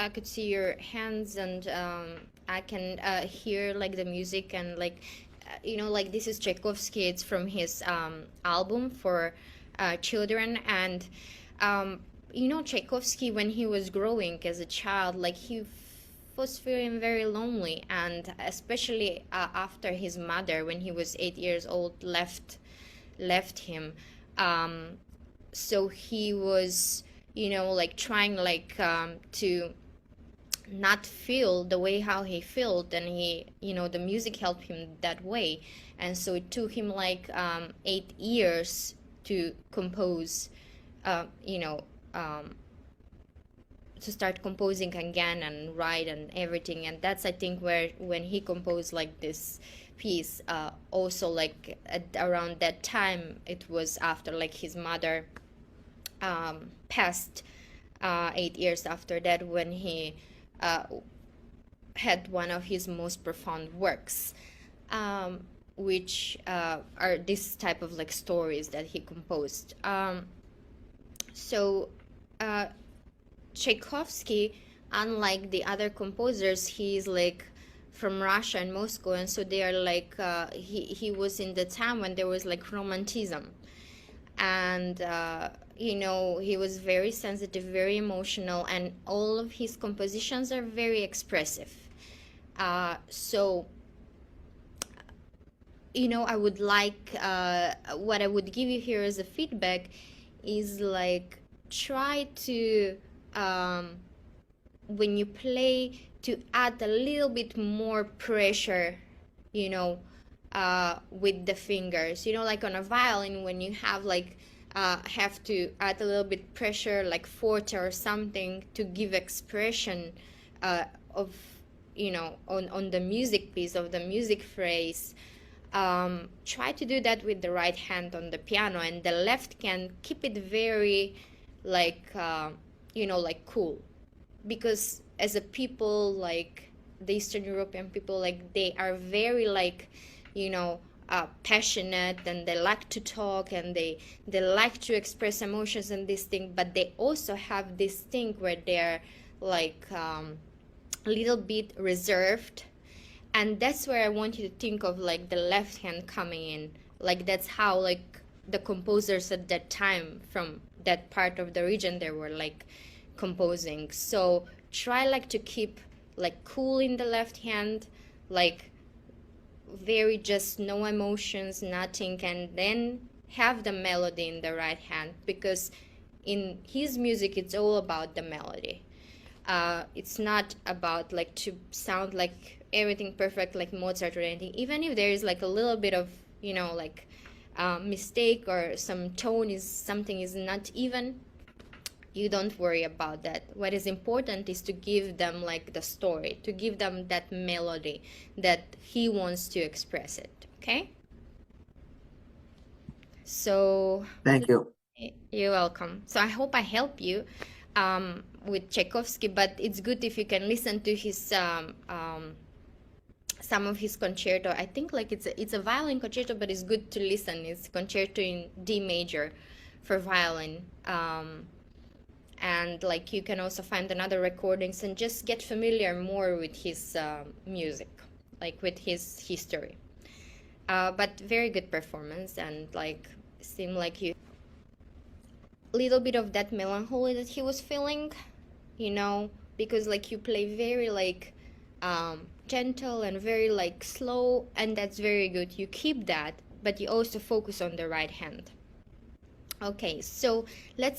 I could see your hands, and I can hear like the music, and like like this is Tchaikovsky. It's from his album for children. And um, Tchaikovsky, when he was growing as a child, like he was feeling very lonely, and especially after his mother, when he was 8 years old, left him. Um, so he was like trying like to not feel the way how he felt, and the music helped him that way. And so it took him like 8 years to compose, uh, you know um, to start composing again and write and everything. And that's, I think, where when he composed like this piece, also like around that time, it was after like his mother passed, 8 years after that, when he uh, had one of his most profound works, which are this type of like stories that he composed. So uh, Tchaikovsky, unlike the other composers, he's like from Russia and Moscow, and so they are like he was in the time when there was like romanticism, and he was very sensitive, very emotional, and all of his compositions are very expressive. So I would like, what I would give you here as a feedback is like, try to, um, when you play, to add a little bit more pressure, you know with the fingers, like on a violin, when you have to add a little bit pressure, like forte or something, to give expression of on the music piece, of the music phrase. Try to do that with the right hand on the piano, and the left can keep it very like like cool, because as a people, like the Eastern European people, like they are very like passionate, and they like to talk, and they like to express emotions and this thing, but they also have this thing where they're like a little bit reserved. And that's where I want you to think of like the left hand coming in. Like that's how like the composers at that time from that part of the region, they were like composing. So try like to keep like cool in the left hand, like very just no emotions, nothing, and then have the melody in the right hand, because in his music it's all about the melody. It's not about like to sound like everything perfect like Mozart or anything. Even if there is like a little bit of like mistake, or some tone is something is not even, you don't worry about that. What is important is to give them like the story, to give them that melody that he wants to express it. Okay, so Thank you. you're welcome. So I hope I help you with Tchaikovsky, but it's good if you can listen to his some of his concerto. I think like it's a violin concerto, but it's good to listen. It's concerto in D major for violin. And like you can also find another recordings and just get familiar more with his music, like with his history. But very good performance, and like seemed like you little bit of that melancholy that he was feeling, because like you play very like gentle and very like slow, and that's very good. You keep that, but you also focus on the right hand. Okay, so let's